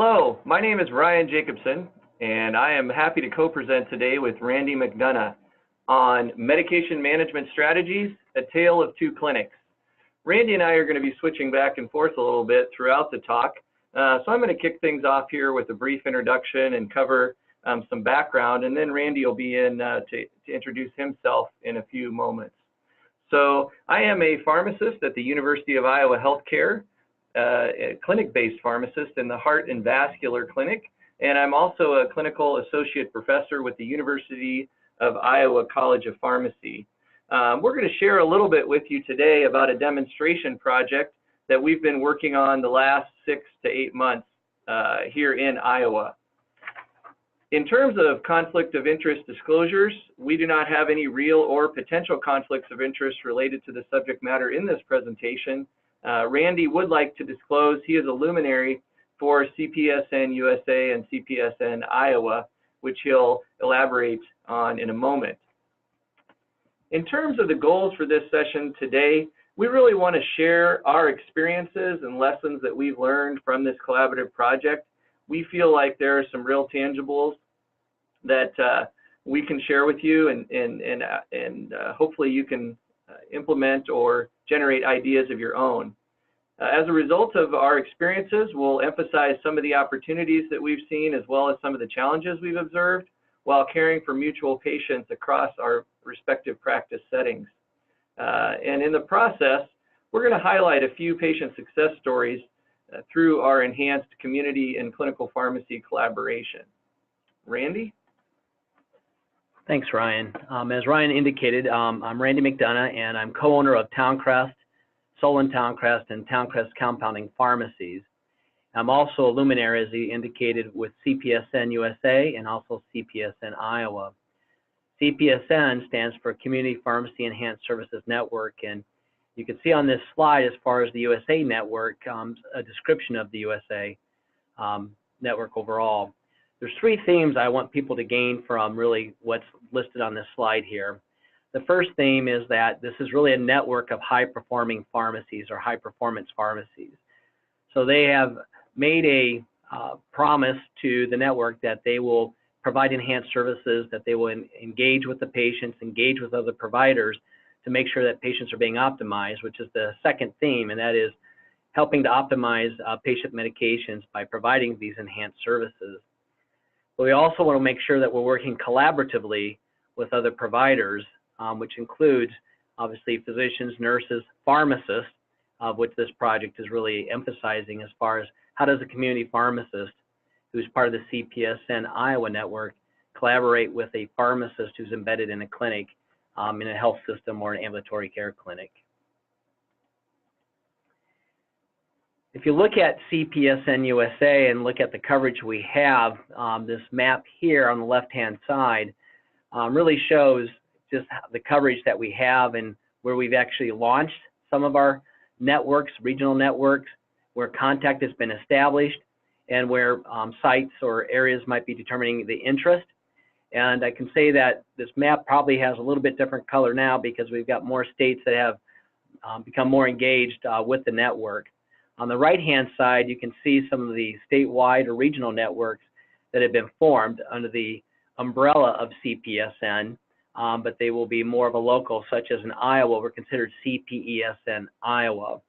Hello, my name is Ryan Jacobson, and I am happy to co-present today with Randy McDonough on medication management strategies, a tale of two clinics. Randy and I are going to be switching back and forth a little bit throughout the talk, so I'm going to kick things off here with a brief introduction and cover some background, and then Randy will be in to introduce himself in a few moments. So I am a pharmacist at the University of Iowa Healthcare, a clinic-based pharmacist in the Heart and Vascular Clinic, and I'm also a clinical associate professor with the University of Iowa College of Pharmacy. We're going to share a little bit with you today about a demonstration project that we've been working on the last 6 to 8 months here in Iowa. In terms of conflict of interest disclosures, we do not have any real or potential conflicts of interest related to the subject matter in this presentation. Randy would like to disclose he is a luminary for CPSN USA and CPSN Iowa, which he'll elaborate on in a moment. In terms of the goals for this session today, we really want to share our experiences and lessons that we've learned from this collaborative project. We feel like there are some real tangibles that we can share with you, and hopefully you can implement or generate ideas of your own. As a result of our experiences, we'll emphasize some of the opportunities that we've seen as well as some of the challenges we've observed while caring for mutual patients across our respective practice settings. And in the process, we're going to highlight a few patient success stories through our enhanced community and clinical pharmacy collaboration. Randy? Thanks, Ryan. As Ryan indicated, I'm Randy McDonough, and I'm co-owner of Towncrest, Solon Towncrest, and Towncrest Compounding Pharmacies. I'm also a luminary, as he indicated, with CPSN USA and also CPSN Iowa. CPSN stands for Community Pharmacy Enhanced Services Network, and you can see on this slide, as far as the USA network, a description of the USA network overall. There's 3 themes I want people to gain from really what's listed on this slide here. The first theme is that this is really a network of high-performing pharmacies or high-performance pharmacies. So they have made a promise to the network that they will provide enhanced services, that they will engage with the patients, engage with other providers to make sure that patients are being optimized, which is the second theme, and that is helping to optimize patient medications by providing these enhanced services. But we also want to make sure that we're working collaboratively with other providers, which includes obviously physicians, nurses, pharmacists, which this project is really emphasizing as far as how does a community pharmacist who's part of the CPSN Iowa network collaborate with a pharmacist who's embedded in a clinic, in a health system or an ambulatory care clinic. If you look at CPSN USA and look at the coverage we have, this map here on the left-hand side really shows just the coverage that we have and where we've actually launched some of our networks, regional networks, where contact has been established, and where sites or areas might be determining the interest. And I can say that this map probably has a little bit different color now because we've got more states that have become more engaged with the network. On the right-hand side, you can see some of the statewide or regional networks that have been formed under the umbrella of CPSN, but they will be more of a local, such as in Iowa, we're considered CPESN Iowa.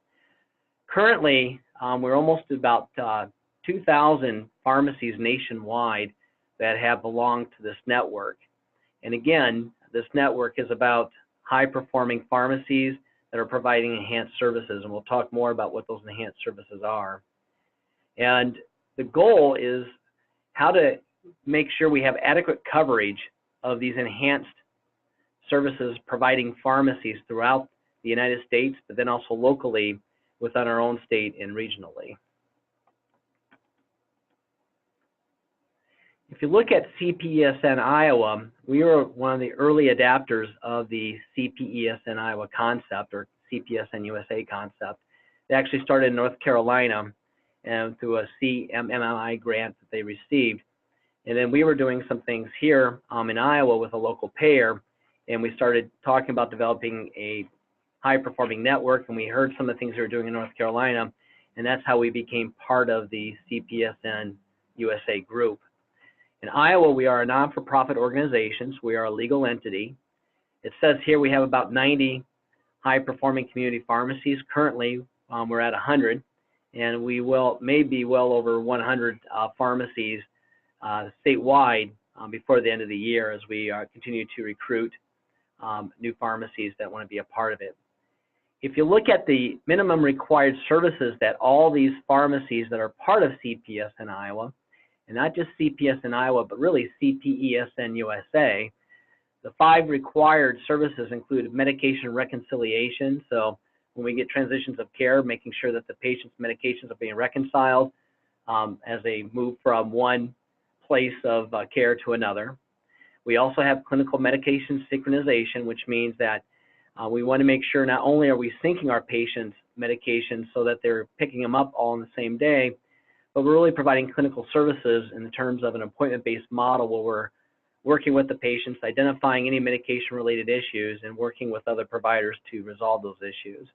Currently, we're almost about 2,000 pharmacies nationwide that have belonged to this network. And again, this network is about high-performing pharmacies that are providing enhanced services, and we'll talk more about what those enhanced services are. And the goal is how to make sure we have adequate coverage of these enhanced services providing pharmacies throughout the United States, but then also locally within our own state and regionally. If you look at CPESN Iowa, we were one of the early adapters of the CPESN Iowa concept, or CPSN USA concept. They actually started in North Carolina and through a CMMI grant that they received. And then we were doing some things here in Iowa with a local payer, and we started talking about developing a high-performing network, and we heard some of the things they were doing in North Carolina, and that's how we became part of the CPSN USA group. In Iowa, we are a non-for-profit organization, so we are a legal entity. It says here we have about 90 high-performing community pharmacies. Currently, we're at 100, and we may be well over 100 pharmacies statewide before the end of the year as we continue to recruit new pharmacies that want to be a part of it. If you look at the minimum required services that all these pharmacies that are part of CPSN Iowa, and not just CPSN Iowa, but really CPESN USA, the 5 required services include medication reconciliation. So when we get transitions of care, making sure that the patient's medications are being reconciled as they move from one place of care to another. We also have clinical medication synchronization, which means that we want to make sure not only are we syncing our patients' medications so that they're picking them up all on the same day, but we're really providing clinical services in the terms of an appointment-based model where we're working with the patients, identifying any medication-related issues, and working with other providers to resolve those issues.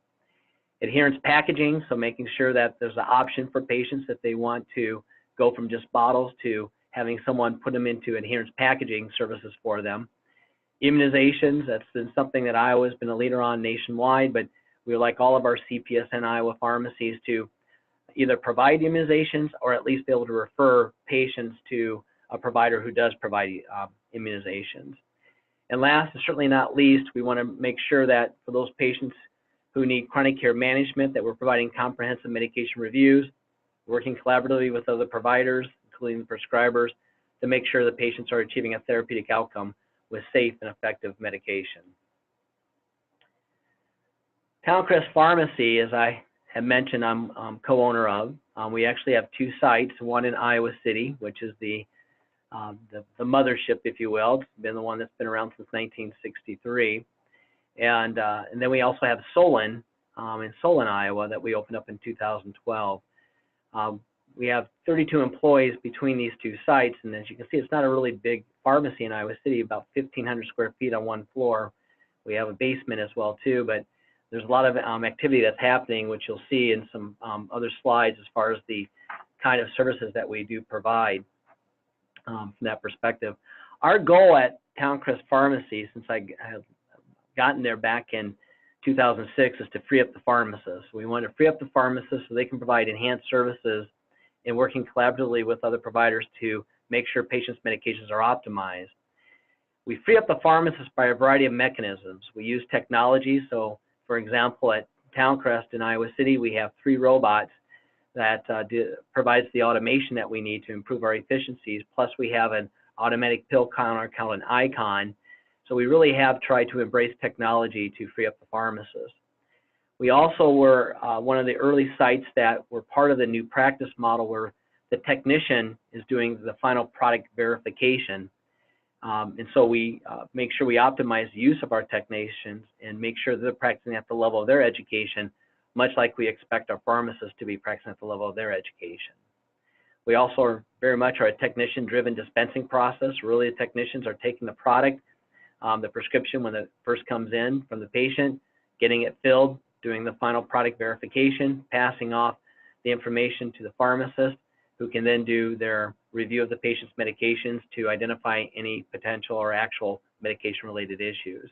Adherence packaging, so making sure that there's an option for patients if they want to go from just bottles to having someone put them into adherence packaging services for them. Immunizations, that's been something that Iowa has been a leader on nationwide, but we would like all of our CPSN Iowa pharmacies to either provide immunizations or at least be able to refer patients to a provider who does provide immunizations. And last, and certainly not least, we want to make sure that for those patients who need chronic care management, that we're providing comprehensive medication reviews, working collaboratively with other providers, including prescribers, to make sure that patients are achieving a therapeutic outcome with safe and effective medication. Towncrest Pharmacy, as I have mentioned, I'm co-owner of. We actually have 2 sites, one in Iowa City, which is the mothership, if you will. It's been the one that's been around since 1963. And then we also have Solon in Solon, Iowa, that we opened up in 2012. We have 32 employees between these 2 sites, and as you can see, it's not a really big pharmacy in Iowa City, about 1,500 square feet on one floor. We have a basement as well, too, but there's a lot of activity that's happening, which you'll see in some other slides as far as the kind of services that we do provide from that perspective. Our goal at Towncrest Pharmacy, since I have gotten there back in 2006, is to free up the pharmacists. We want to free up the pharmacists so they can provide enhanced services and working collaboratively with other providers to make sure patients' medications are optimized. We free up the pharmacists by a variety of mechanisms. We use technology. So, for example, at Towncrest in Iowa City, we have 3 robots that provides the automation that we need to improve our efficiencies. Plus, we have an automatic pill counter called an Icon. So we really have tried to embrace technology to free up the pharmacists. We also were one of the early sites that were part of the new practice model where the technician is doing the final product verification. And so we make sure we optimize the use of our technicians and make sure that they're practicing at the level of their education, much like we expect our pharmacists to be practicing at the level of their education. We also are very much a technician-driven dispensing process. Really, the technicians are taking the product, the prescription when it first comes in from the patient, getting it filled, doing the final product verification, passing off the information to the pharmacist, who can then do their review of the patient's medications to identify any potential or actual medication-related issues.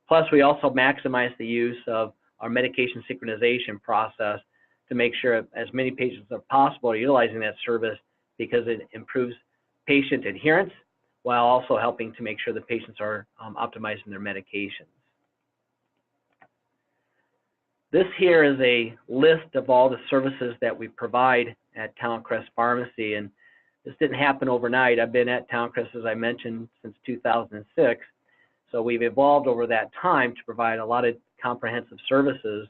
Plus, we also maximize the use of our medication synchronization process to make sure as many patients as possible are utilizing that service because it improves patient adherence while also helping to make sure the patients are optimizing their medications. This here is a list of all the services that we provide at Towncrest Pharmacy, and this didn't happen overnight. I've been at Towncrest, as I mentioned, since 2006, so we've evolved over that time to provide a lot of comprehensive services.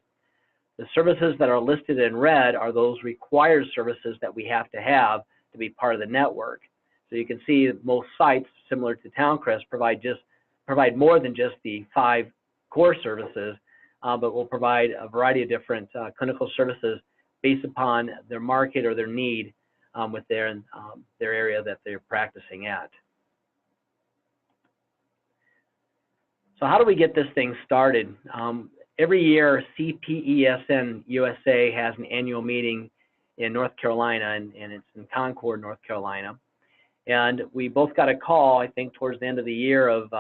The services that are listed in red are those required services that we have to be part of the network. So you can see that most sites, similar to Towncrest, provide more than just the 5 core services, but will provide a variety of different clinical services based upon their market or their need with their area that they're practicing at. So how do we get this thing started? every year, CPESN USA has an annual meeting in North Carolina, and it's in Concord, North Carolina. And we both got a call, I think, towards the end of the year of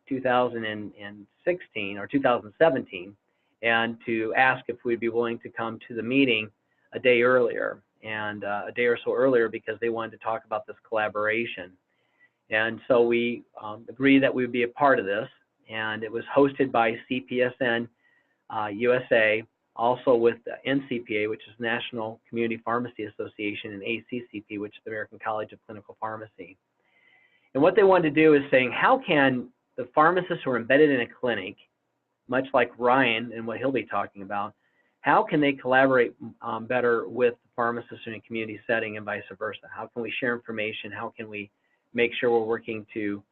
2016 or 2017, and to ask if we'd be willing to come to the meeting a day earlier, and a day or so earlier, because they wanted to talk about this collaboration. And so we agreed that we would be a part of this, and it was hosted by CPSN USA, also with NCPA, which is National Community Pharmacy Association, and ACCP, which is the American College of Clinical Pharmacy. And what they wanted to do is saying, how can the pharmacists who are embedded in a clinic, much like Ryan and what he'll be talking about, how can they collaborate better with the pharmacists in a community setting and vice versa? How can we share information? How can we make sure we're working to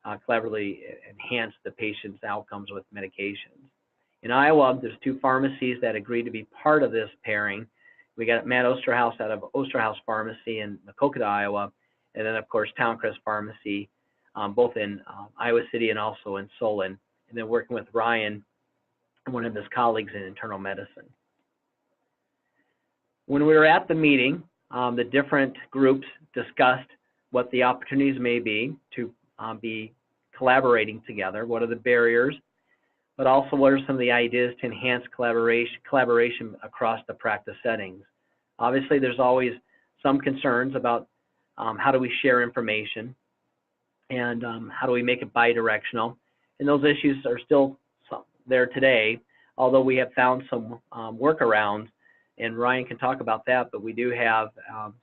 collaboratively enhance the patient's outcomes with medications? In Iowa, there's 2 pharmacies that agreed to be part of this pairing. We got Matt Osterhaus out of Osterhaus Pharmacy in Maquoketa, Iowa, and then, of course, Towncrest Pharmacy, both in Iowa City and also in Solon, and then working with Ryan, one of his colleagues in internal medicine. When we were at the meeting, the different groups discussed what the opportunities may be to be collaborating together, what are the barriers, but also what are some of the ideas to enhance collaboration across the practice settings. Obviously, there's always some concerns about how do we share information, and how do we make it bidirectional. And those issues are still there today, although we have found some workarounds, and Ryan can talk about that, but we do have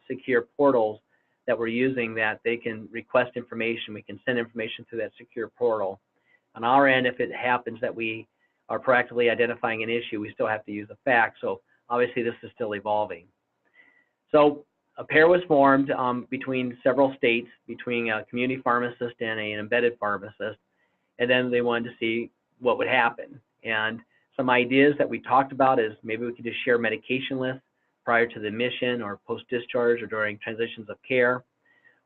secure portals that we're using that they can request information. We can send information through that secure portal. On our end, if it happens that we are proactively identifying an issue, we still have to use a fax. So obviously this is still evolving. So a pair was formed between several states, between a community pharmacist and an embedded pharmacist, and then they wanted to see what would happen. And some ideas that we talked about is maybe we could just share medication lists prior to the admission or post-discharge or during transitions of care,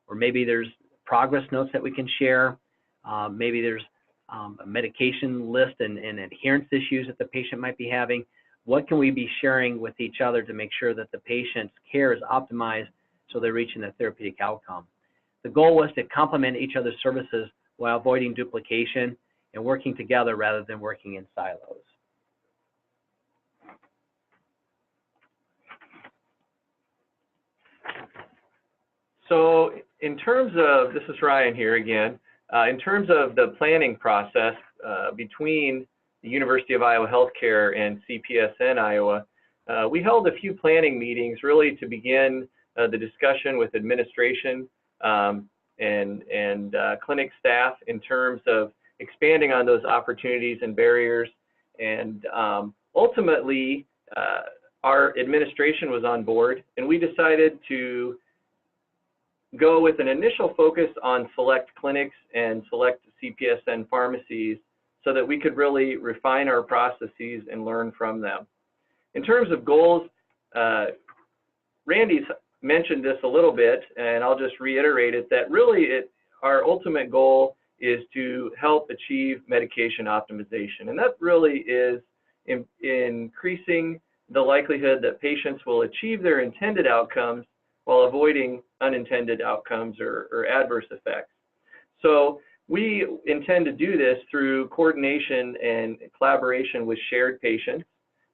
or maybe there's progress notes that we can share. Maybe there's a medication list and adherence issues that the patient might be having. What can we be sharing with each other to make sure that the patient's care is optimized so they're reaching the therapeutic outcome? The goal was to complement each other's services while avoiding duplication and working together rather than working in silos. So in terms of, this is Ryan here again, in terms of the planning process between the University of Iowa Healthcare and CPSN Iowa, we held a few planning meetings really to begin the discussion with administration and clinic staff in terms of expanding on those opportunities and barriers. And ultimately, our administration was on board, and we decided to go with an initial focus on select clinics and select CPSN pharmacies so that we could really refine our processes and learn from them. In terms of goals, Randy's mentioned this a little bit, and I'll just reiterate it, that really our ultimate goal is to help achieve medication optimization. And that really is increasing the likelihood that patients will achieve their intended outcomes while avoiding unintended outcomes or adverse effects. So we intend to do this through coordination and collaboration with shared patients.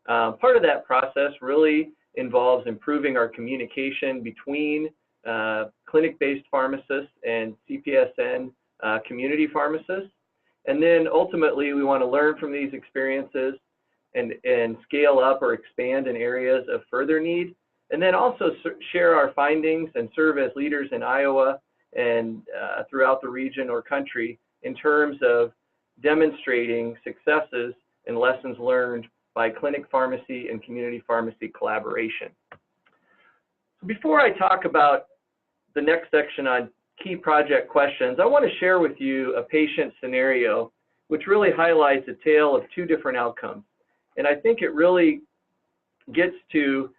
Part of that process really involves improving our communication between clinic-based pharmacists and CPSN community pharmacists. And then ultimately, we want to learn from these experiences and scale up or expand in areas of further need. And then also share our findings and serve as leaders in Iowa and throughout the region or country in terms of demonstrating successes and lessons learned by clinic pharmacy and community pharmacy collaboration. So before I talk about the next section on key project questions, I want to share with you a patient scenario which really highlights a tale of 2 different outcomes. And I think it really gets to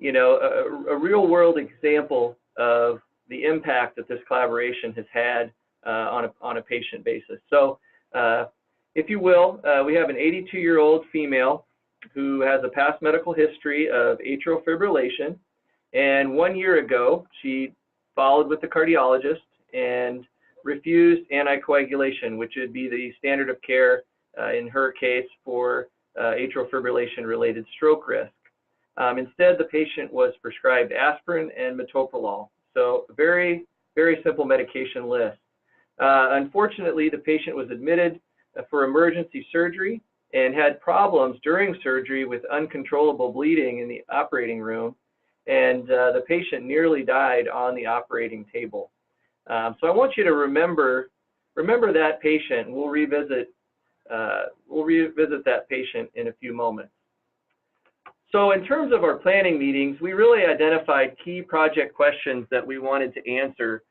you know, a real-world example of the impact that this collaboration has had on a patient basis. So if you will, we have an 82-year-old female who has a past medical history of atrial fibrillation. And 1 year ago, she followed with the cardiologist and refused anticoagulation, which would be the standard of care in her case for atrial fibrillation-related stroke risk. Instead, the patient was prescribed aspirin and metoprolol. So very, very simple medication list. Unfortunately, the patient was admitted for emergency surgery and had problems during surgery with uncontrollable bleeding in the operating room, and the patient nearly died on the operating table. So I want you to remember that patient. We'll revisit that patient in a few moments. So in terms of our planning meetings, we really identified key project questions that we wanted to answer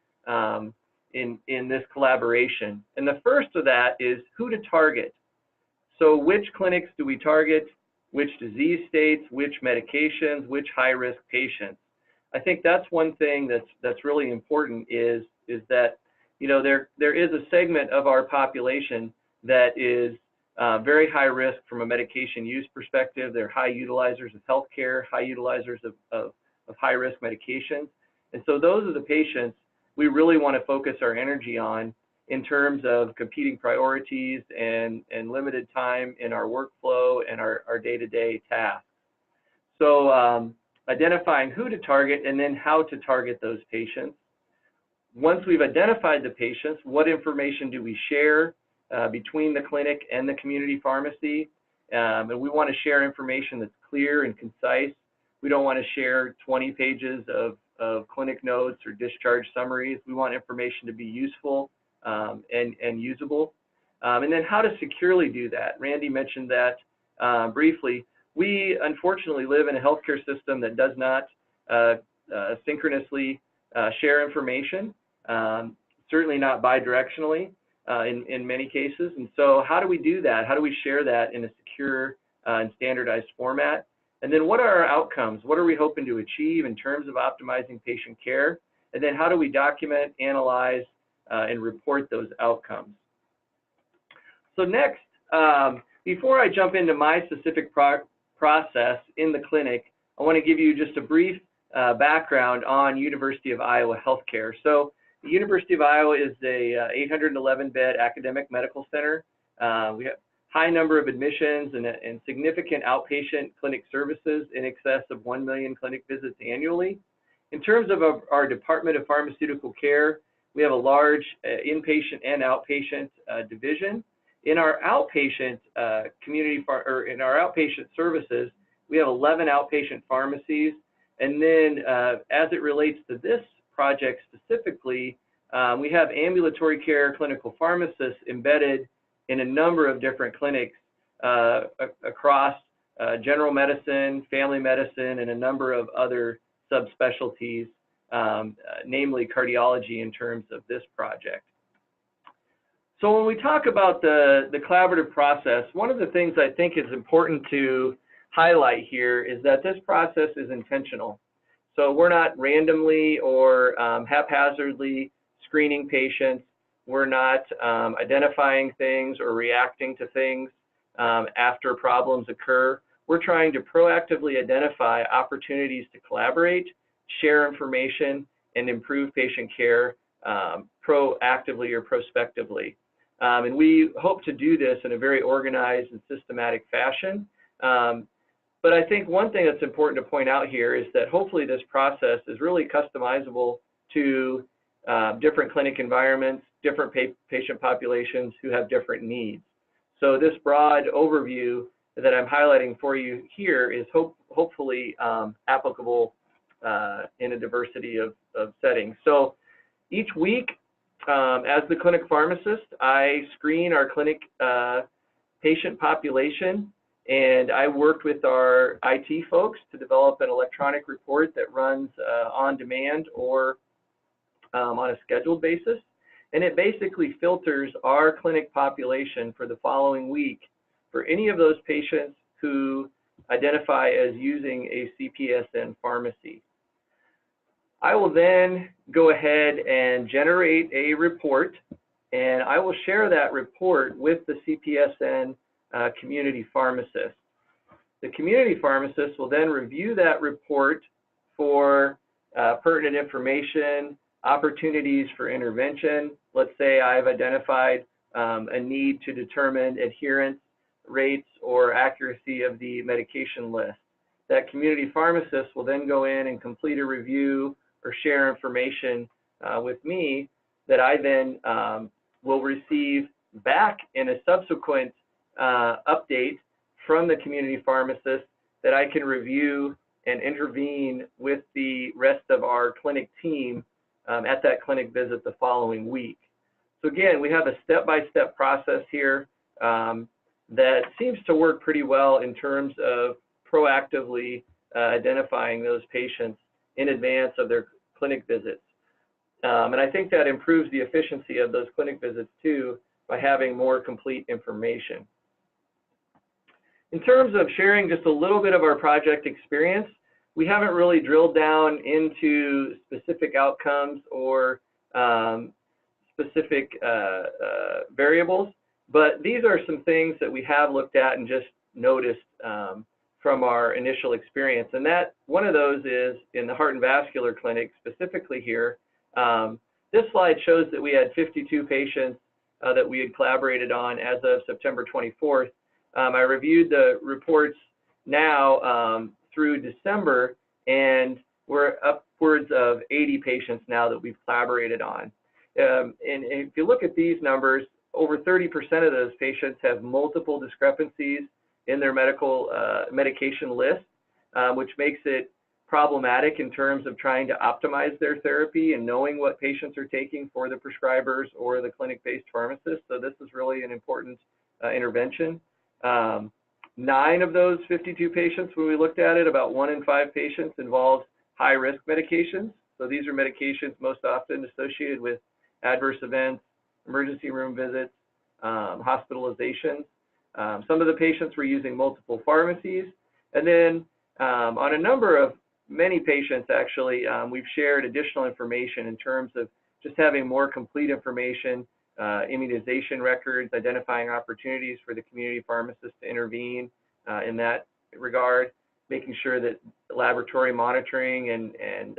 in this collaboration. And the first of that is who to target. So which clinics do we target, which disease states, which medications, which high-risk patients? I think that's one thing that's really important is that, you know, there is a segment of our population that is very high risk from a medication use perspective. They're high utilizers of healthcare, high utilizers of high-risk medications. And so those are the patients we really want to focus our energy on in terms of competing priorities and limited time in our workflow and our day-to-day tasks. So identifying who to target and then how to target those patients. Once we've identified the patients, what information do we share between the clinic and the community pharmacy? And we want to share information that's clear and concise. We don't want to share 20 pages of clinic notes or discharge summaries. We want information to be useful and usable. And then how to securely do that. Randy mentioned that briefly. We unfortunately live in a healthcare system that does not synchronously share information, certainly not bidirectionally in many cases. And so how do we do that? How do we share that in a secure and standardized format? And then what are our outcomes? What are we hoping to achieve in terms of optimizing patient care? And then how do we document, analyze, and report those outcomes? So next, before I jump into my specific process in the clinic, I want to give you just a brief background on University of Iowa Healthcare. So the University of Iowa is a 811-bed academic medical center. We have high number of admissions and significant outpatient clinic services in excess of 1 million clinic visits annually. In terms of our Department of Pharmaceutical Care, we have a large inpatient and outpatient division. In our outpatient in our outpatient services, we have 11 outpatient pharmacies. And then as it relates to this project specifically, we have ambulatory care clinical pharmacists embedded in a number of different clinics across general medicine, family medicine, and a number of other subspecialties, namely cardiology in terms of this project. So when we talk about the collaborative process, one of the things I think is important to highlight here is that this process is intentional. So we're not randomly or haphazardly screening patients. We're not identifying things or reacting to things after problems occur. We're trying to proactively identify opportunities to collaborate, share information, and improve patient care proactively or prospectively. And we hope to do this in a very organized and systematic fashion. But I think one thing that's important to point out here is that hopefully this process is really customizable to different clinic environments, different patient populations who have different needs. So this broad overview that I'm highlighting for you here is hopefully applicable in a diversity of settings. So each week, as the clinic pharmacist, I screen our clinic patient population, and I worked with our IT folks to develop an electronic report that runs on demand or on a scheduled basis. And it basically filters our clinic population for the following week for any of those patients who identify as using a CPSN pharmacy. I will then go ahead and generate a report and I will share that report with the CPSN community pharmacist. The community pharmacist will then review that report for pertinent information, opportunities for intervention. Let's say I've identified a need to determine adherence rates or accuracy of the medication list. That community pharmacist will then go in and complete a review or share information with me that I then will receive back in a subsequent update from the community pharmacist that I can review and intervene with the rest of our clinic team at that clinic visit the following week. So again, we have a step-by-step process here that seems to work pretty well in terms of proactively identifying those patients in advance of their clinic visits. And I think that improves the efficiency of those clinic visits too by having more complete information. In terms of sharing just a little bit of our project experience, we haven't really drilled down into specific outcomes or specific variables, but these are some things that we have looked at and just noticed from our initial experience. And that one of those is in the heart and vascular clinic specifically here. This slide shows that we had 52 patients that we had collaborated on as of September 24th. I reviewed the reports now through December, and we're upwards of 80 patients now that we've collaborated on. And if you look at these numbers, over 30% of those patients have multiple discrepancies in their medication list, which makes it problematic in terms of trying to optimize their therapy and knowing what patients are taking for the prescribers or the clinic-based pharmacist. So this is really an important intervention. 9 of those 52 patients, when we looked at it, about 1 in 5 patients involved high-risk medications. So these are medications most often associated with adverse events, emergency room visits, hospitalizations. Some of the patients were using multiple pharmacies. And then on a number of many patients, actually, we've shared additional information in terms of just having more complete information, immunization records, identifying opportunities for the community pharmacist to intervene in that regard, making sure that laboratory monitoring and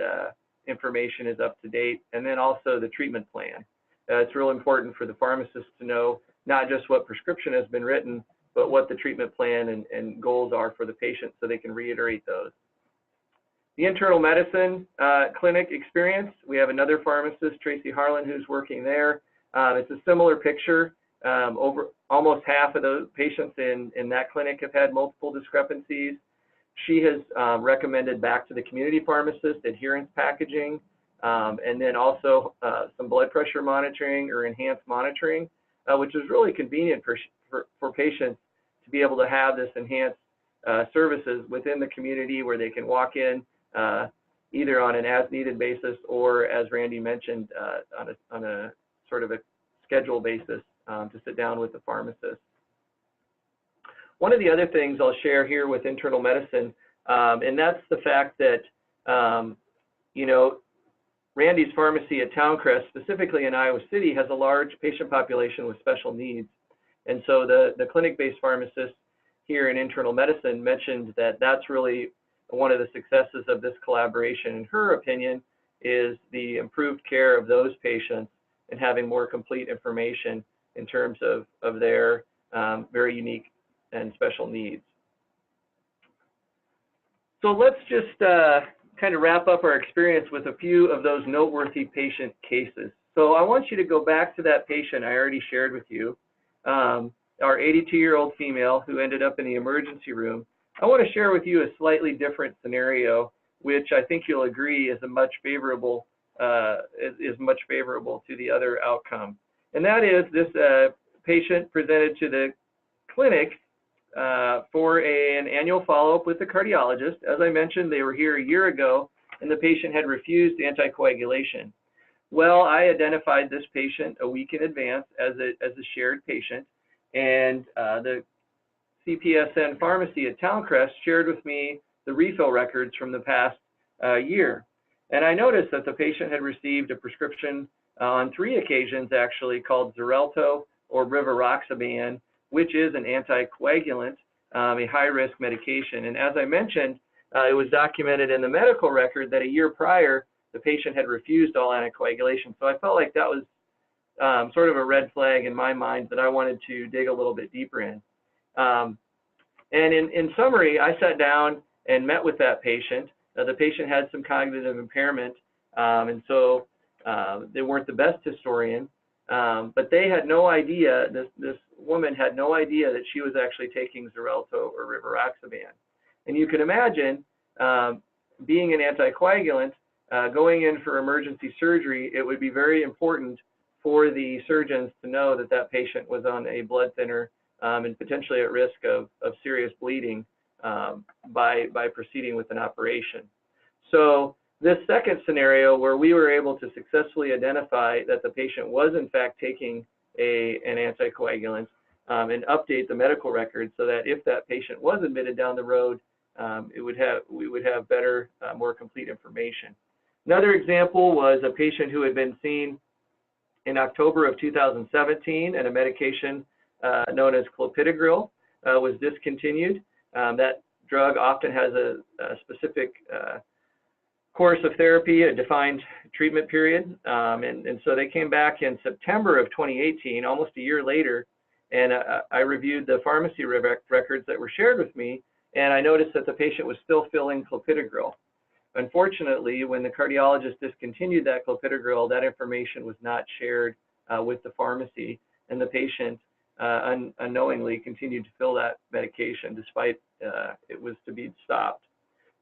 information is up to date, and then also the treatment plan. It's real important for the pharmacist to know not just what prescription has been written, but what the treatment plan and goals are for the patient so they can reiterate those. The internal medicine clinic experience, we have another pharmacist, Tracy Harlan, who's working there. It's a similar picture. Over almost half of those patients in that clinic have had multiple discrepancies. She has recommended back to the community pharmacist adherence packaging, and then also some blood pressure monitoring or enhanced monitoring, which is really convenient for patients to be able to have this enhanced services within the community where they can walk in either on an as-needed basis or, as Randy mentioned, on a sort of a schedule basis to sit down with the pharmacist. One of the other things I'll share here with internal medicine, and that's the fact that, you know, Randy's pharmacy at Towncrest, specifically in Iowa City, has a large patient population with special needs. And so the clinic-based pharmacist here in internal medicine mentioned that that's really one of the successes of this collaboration, in her opinion, is the improved care of those patients and having more complete information in terms of their very unique and special needs. So let's just kind of wrap up our experience with a few of those noteworthy patient cases. So I want you to go back to that patient I already shared with you, our 82-year-old female who ended up in the emergency room. I want to share with you a slightly different scenario, which I think you'll agree is much favorable to the other outcome. And that is this patient presented to the clinic for an annual follow-up with the cardiologist. As I mentioned, they were here a year ago, and the patient had refused anticoagulation. Well, I identified this patient a week in advance as a shared patient, and the CPSN pharmacy at Towncrest shared with me the refill records from the past year. And I noticed that the patient had received a prescription on 3 occasions actually, called Xarelto or rivaroxaban, which is an anticoagulant, a high-risk medication. And as I mentioned, it was documented in the medical record that a year prior, the patient had refused all anticoagulation. So I felt like that was sort of a red flag in my mind that I wanted to dig a little bit deeper in. And in summary, I sat down and met with that patient. The patient had some cognitive impairment, and so they weren't the best historian, but they had no idea, this woman had no idea that she was actually taking Xarelto or rivaroxaban. And you can imagine, being an anticoagulant, going in for emergency surgery, it would be very important for the surgeons to know that that patient was on a blood thinner and potentially at risk of serious bleeding by proceeding with an operation. So this second scenario, where we were able to successfully identify that the patient was in fact taking an anticoagulant and update the medical record so that if that patient was admitted down the road, we would have better, more complete information. Another example was a patient who had been seen in October of 2017, and a medication known as clopidogrel was discontinued. That drug often has a specific course of therapy, a defined treatment period, and so they came back in September of 2018, almost a year later, and I reviewed the pharmacy records that were shared with me, and I noticed that the patient was still filling clopidogrel. Unfortunately, when the cardiologist discontinued that clopidogrel, that information was not shared with the pharmacy, and the patient unknowingly continued to fill that medication despite it was to be stopped.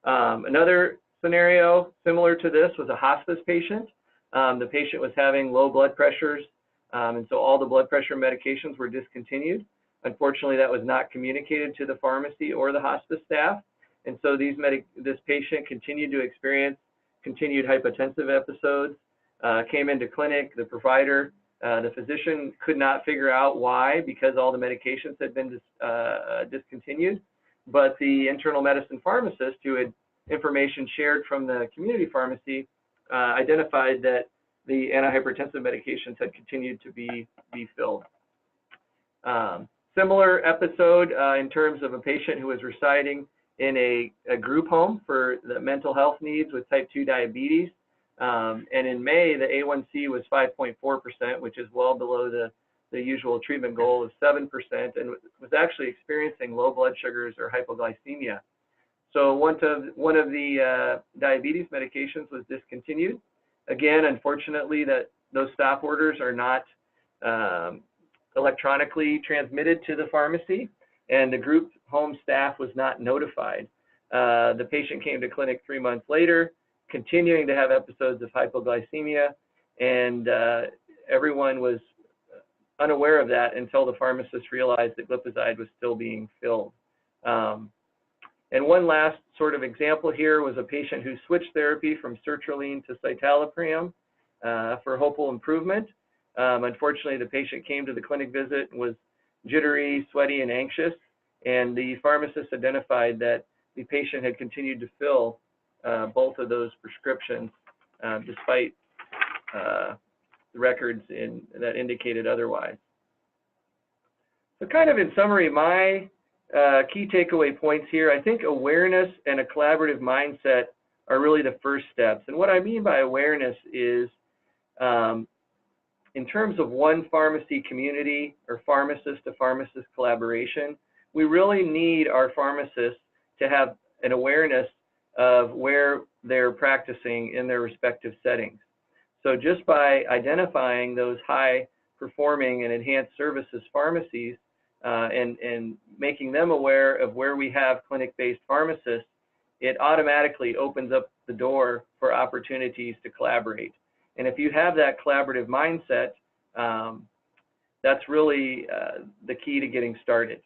Another scenario similar to this was a hospice patient. The patient was having low blood pressures, and so all the blood pressure medications were discontinued. Unfortunately, that was not communicated to the pharmacy or the hospice staff. And so this patient continued to experience continued hypotensive episodes, came into clinic. The provider, the physician could not figure out why, because all the medications had been discontinued. But the internal medicine pharmacist, who had information shared from the community pharmacy, identified that the antihypertensive medications had continued to be filled. Similar episode in terms of a patient who was residing in a group home for the mental health needs with type 2 diabetes. And in May, the A1C was 5.4%, which is well below the usual treatment goal of 7%, and was actually experiencing low blood sugars or hypoglycemia. So one of the diabetes medications was discontinued. Again, unfortunately, those stop orders are not electronically transmitted to the pharmacy, and the group home staff was not notified. The patient came to clinic 3 months later, continuing to have episodes of hypoglycemia, and everyone was unaware of that until the pharmacist realized that glipizide was still being filled. And one last sort of example here was a patient who switched therapy from sertraline to citalopram for hopeful improvement. Unfortunately, the patient came to the clinic visit and was jittery, sweaty, and anxious, and the pharmacist identified that the patient had continued to fill both of those prescriptions despite the records that indicated otherwise. So kind of in summary, my key takeaway points here, I think awareness and a collaborative mindset are really the first steps. And what I mean by awareness is in terms of one pharmacy community or pharmacist to pharmacist collaboration, we really need our pharmacists to have an awareness of where they're practicing in their respective settings. So just by identifying those high performing and enhanced services pharmacies and making them aware of where we have clinic-based pharmacists, it automatically opens up the door for opportunities to collaborate. And if you have that collaborative mindset, that's really the key to getting started.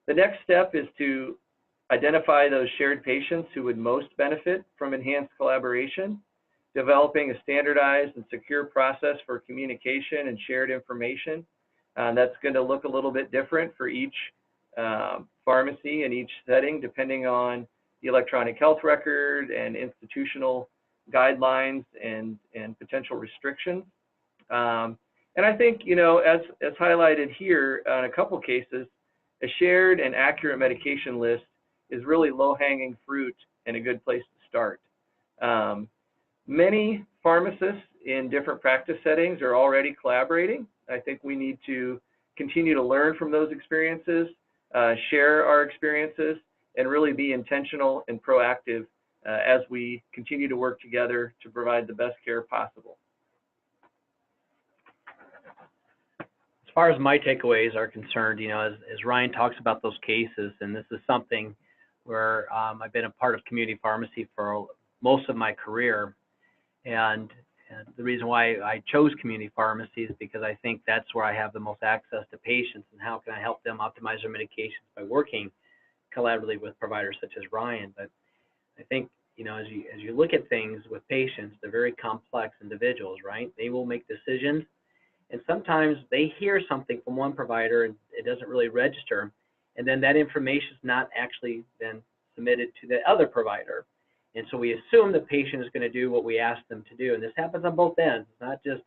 The next step is to identify those shared patients who would most benefit from enhanced collaboration, developing a standardized and secure process for communication and shared information. That's going to look a little bit different for each pharmacy and each setting, depending on the electronic health record and institutional guidelines and potential restrictions. And I think, you know, as highlighted here in a couple cases, a shared and accurate medication list is really low-hanging fruit and a good place to start. Many pharmacists in different practice settings are already collaborating. I think we need to continue to learn from those experiences, share our experiences, and really be intentional and proactive as we continue to work together to provide the best care possible. As far as my takeaways are concerned, you know, as Ryan talks about those cases, and this is something where I've been a part of community pharmacy for most of my career, and the reason why I chose community pharmacy is because I think that's where I have the most access to patients, and how can I help them optimize their medications by working collaboratively with providers such as Ryan. But I think, you know, as you look at things with patients, they're very complex individuals, right? They will make decisions, and sometimes they hear something from one provider and it doesn't really register, and then that information is not actually then submitted to the other provider. And so we assume the patient is going to do what we ask them to do. And this happens on both ends. It's not just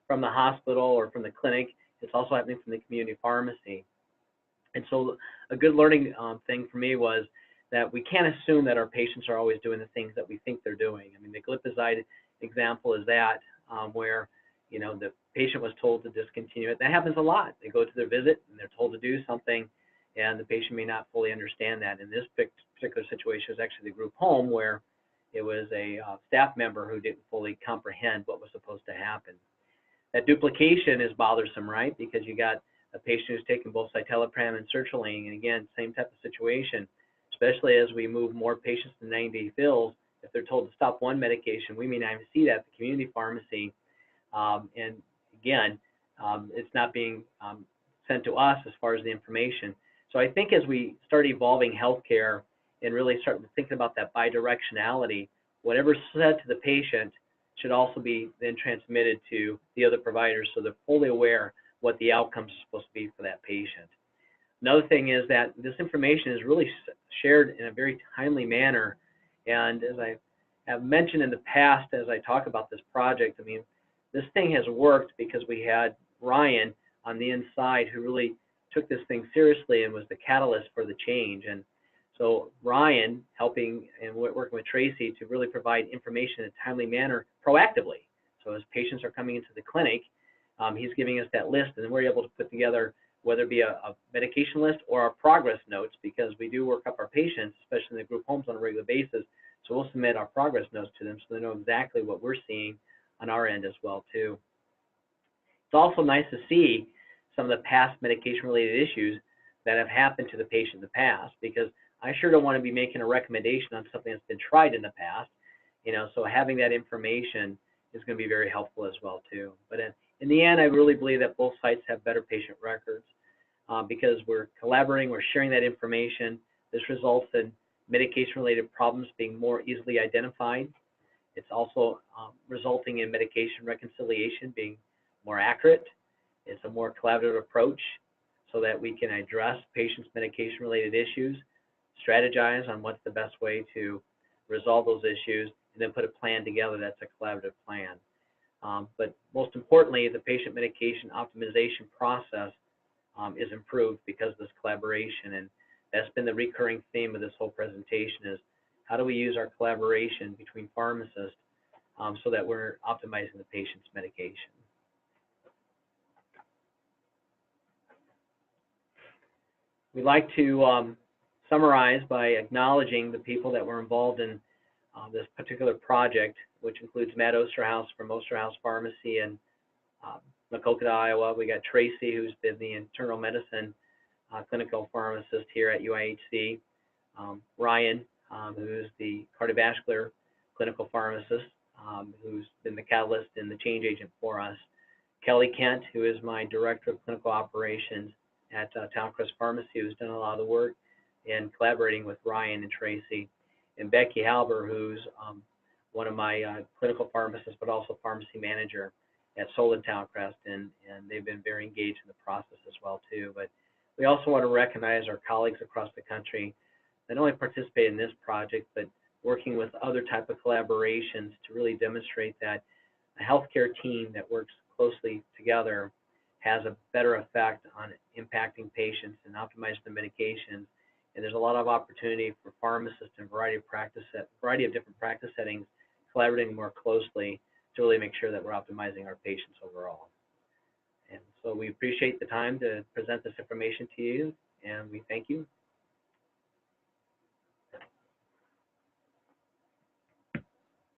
from the hospital or from the clinic. It's also happening from the community pharmacy. And so a good learning thing for me was that we can't assume that our patients are always doing the things that we think they're doing. I mean, the glipizide example is that where, you know, the patient was told to discontinue it. That happens a lot. They go to their visit and they're told to do something, and the patient may not fully understand that. In this particular situation, is actually the group home where it was a staff member who didn't fully comprehend what was supposed to happen. That duplication is bothersome, right? Because you got a patient who's taking both citalopram and sertraline, and again, same type of situation, especially as we move more patients to 90-day fills. If they're told to stop one medication, we may not even see that at the community pharmacy. And again, it's not being sent to us as far as the information. So I think as we start evolving healthcare and really start thinking about that bidirectionality, whatever's said to the patient should also be then transmitted to the other providers so they're fully aware what the outcomes are supposed to be for that patient. Another thing is that this information is really shared in a very timely manner. And as I have mentioned in the past, as I talk about this project, I mean, this thing has worked because we had Ryan on the inside who really took this thing seriously and was the catalyst for the change. And so Ryan helping and working with Tracy to really provide information in a timely manner proactively. So as patients are coming into the clinic, he's giving us that list, and then we're able to put together whether it be a medication list or our progress notes, because we do work up our patients, especially in the group homes, on a regular basis. So we'll submit our progress notes to them so they know exactly what we're seeing on our end as well too. It's also nice to see some of the past medication-related issues that have happened to the patient in the past, because I sure don't want to be making a recommendation on something that's been tried in the past, you know, so having that information is going to be very helpful as well too. But in the end, I really believe that both sites have better patient records because we're collaborating, we're sharing that information. This results in medication-related problems being more easily identified. It's also resulting in medication reconciliation being more accurate. It's a more collaborative approach so that we can address patients' medication-related issues, strategize on what's the best way to resolve those issues, and then put a plan together that's a collaborative plan. But most importantly, the patient medication optimization process is improved because of this collaboration, and that's been the recurring theme of this whole presentation is how do we use our collaboration between pharmacists so that we're optimizing the patient's medication. We'd like to summarize by acknowledging the people that were involved in this particular project, which includes Matt Osterhaus from Osterhaus Pharmacy in Maquoketa, Iowa. We got Tracy, who's been the internal medicine clinical pharmacist here at UIHC. Ryan, who's the cardiovascular clinical pharmacist, who's been the catalyst and the change agent for us. Kelly Kent, who is my director of clinical operations at Towncrest Pharmacy, who's done a lot of the work in collaborating with Ryan and Tracy. And Becky Halber, who's one of my clinical pharmacists, but also pharmacy manager at Solon Towncrest, and they've been very engaged in the process as well too. But we also want to recognize our colleagues across the country that not only participate in this project, but working with other type of collaborations to really demonstrate that a healthcare team that works closely together has a better effect on impacting patients and optimizing the medications. And there's a lot of opportunity for pharmacists in a variety of different practice settings collaborating more closely to really make sure that we're optimizing our patients overall. And so we appreciate the time to present this information to you, and we thank you